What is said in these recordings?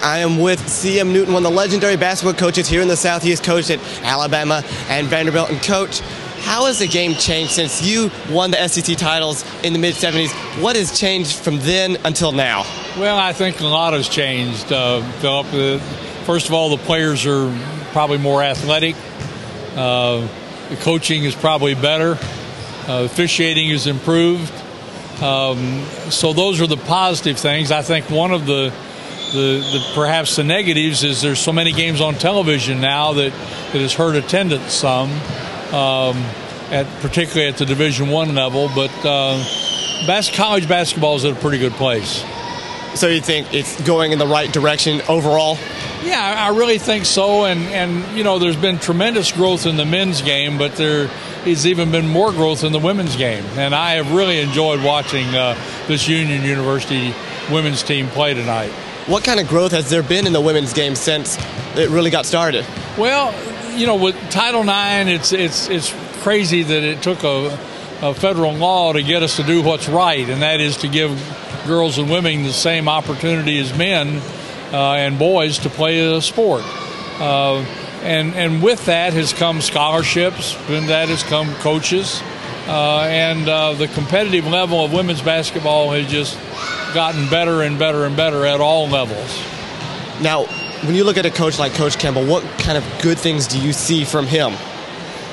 I am with C.M. Newton, one of the legendary basketball coaches here in the Southeast, coached at Alabama and Vanderbilt. And Coach, how has the game changed since you won the SEC titles in the mid-'70s? What has changed from then until now? Well, I think a lot has changed, Philip. First of all, the players are probably more athletic. The coaching is probably better. Officiating is improved. So those are the positive things. I think one of the perhaps the negatives is there's so many games on television now that has hurt attendance some, particularly at the Division I level. But college basketball is at a pretty good place. So you think it's going in the right direction overall? Yeah, I really think so. And you know, there's been tremendous growth in the men's game, but there has even been more growth in the women's game. And I have really enjoyed watching this Union University women's team play tonight. What kind of growth has there been in the women's game since it really got started? Well, you know, with Title IX, it's crazy that it took a federal law to get us to do what's right, and that is to give girls and women the same opportunity as men and boys to play a sport. And with that has come scholarships, and that has come coaches, and the competitive level of women's basketball has just gotten better and better and better at all levels. Now, when you look at a coach like Coach Campbell, what kind of good things do you see from him?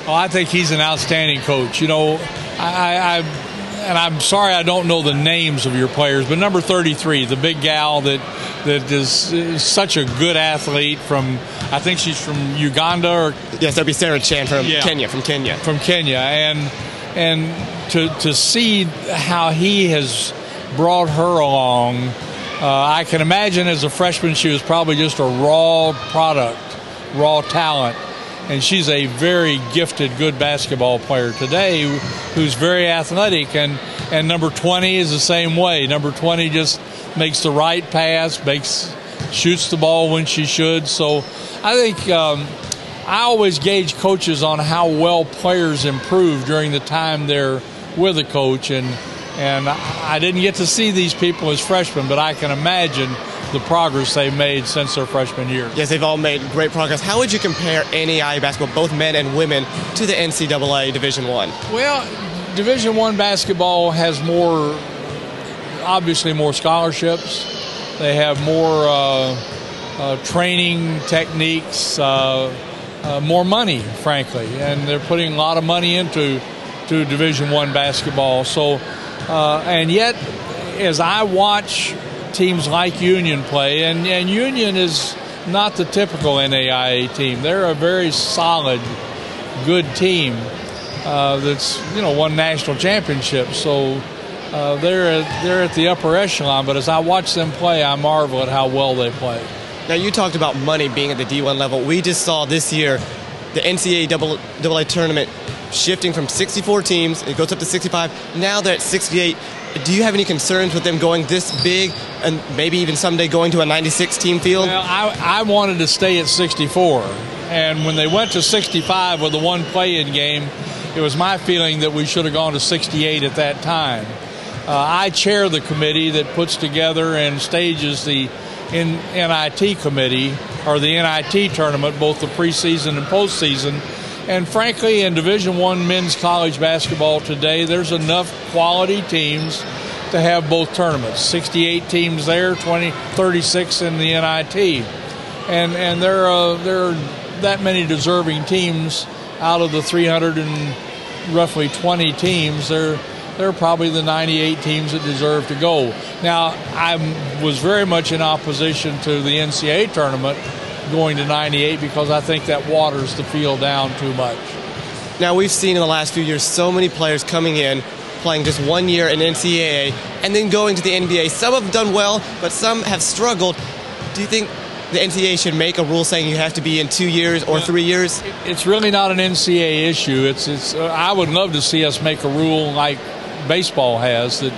Oh, I think he's an outstanding coach. You know, and I'm sorry I don't know the names of your players, but number 33, the big gal that is such a good athlete from, I think she's from Uganda or yes, that'd be Sarah Chan from Kenya. From Kenya, and to see how he has brought her along. I can imagine as a freshman she was probably just a raw product, raw talent, and she's a very gifted, good basketball player today who's very athletic, and number 20 is the same way. Number 20 just makes the right pass, shoots the ball when she should. So I think I always gauge coaches on how well players improve during the time they're with a coach, and I didn't get to see these people as freshmen, but I can imagine the progress they've made since their freshman year. Yes, they've all made great progress. How would you compare NAIA basketball, both men and women, to the NCAA Division I? Well, Division I basketball has obviously more scholarships. They have more training techniques, more money, frankly, and they're putting a lot of money into Division I basketball. So, and yet, as I watch teams like Union play, and Union is not the typical NAIA team. They're a very solid, good team that's won national championships. So they're at the upper echelon. But as I watch them play, I marvel at how well they play. Now, you talked about money being at the D1 level. We just saw this year the NCAA tournament shifting from 64 teams. It goes up to 65. Now they're at 68. Do you have any concerns with them going this big and maybe even someday going to a 96-team field? Well, I wanted to stay at 64. And when they went to 65 with the one play-in game, it was my feeling that we should have gone to 68 at that time. I chair the committee that puts together and stages the NIT committee, or the NIT tournament, both the preseason and postseason. And frankly, in Division I men's college basketball today, there's enough quality teams to have both tournaments. 68 teams there, 36 in the NIT. And there are that many deserving teams out of the 300 and roughly 20 teams. They're probably the 98 teams that deserve to go. Now, I was very much in opposition to the NCAA tournament going to 98 because I think that waters the field down too much. Now, we've seen in the last few years so many players coming in, playing just 1 year in NCAA, and then going to the NBA. Some have done well, but some have struggled. Do you think the NCAA should make a rule saying you have to be in 2 years or 3 years? It's really not an NCAA issue. I would love to see us make a rule like baseball has, that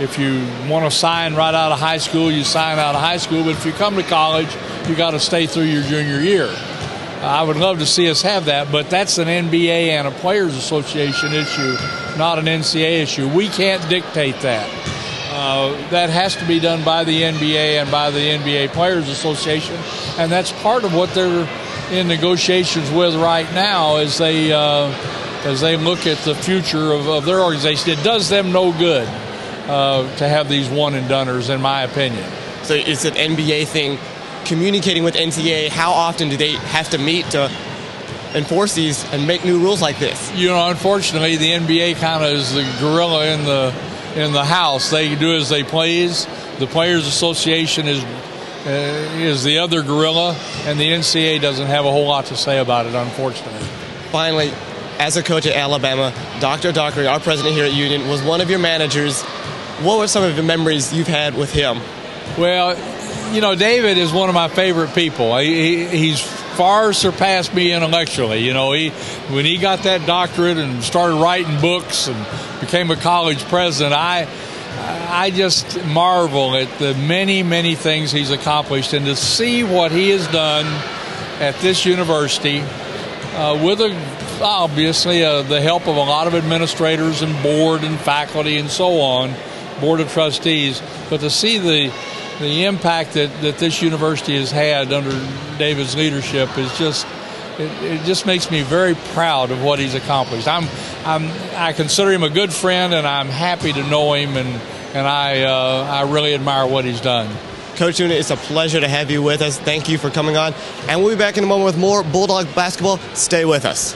if you want to sign right out of high school, you sign out of high school, but if you come to college, you got to stay through your junior year. I would love to see us have that, but that's an NBA and a Players Association issue, not an NCAA issue. We can't dictate that. That has to be done by the NBA and by the NBA Players Association, and that's part of what they're in negotiations with right now as they look at the future of their organization. It does them no good to have these one-and-doners, in my opinion. So it's an NBA thing, communicating with NCAA. How often do they have to meet to enforce these and make new rules like this? You know, unfortunately, the NBA kind of is the gorilla in the house. They do as they please. The Players Association is the other gorilla, and the NCAA doesn't have a whole lot to say about it, unfortunately. Finally, as a coach at Alabama, Dr. Dockery, our president here at Union, was one of your managers. What were some of the memories you've had with him? Well, you know, David is one of my favorite people. He's far surpassed me intellectually. You know, when he got that doctorate and started writing books and became a college president, I just marvel at the many, many things he's accomplished, and to see what he has done at this university with obviously the help of a lot of administrators and board and faculty and so on, board of trustees, but to see the impact that this university has had under David's leadership is just, it just makes me very proud of what he's accomplished. I consider him a good friend, and I'm happy to know him, and I really admire what he's done. Coach Noonan, it's a pleasure to have you with us. Thank you for coming on, and we'll be back in a moment with more Bulldog basketball. Stay with us.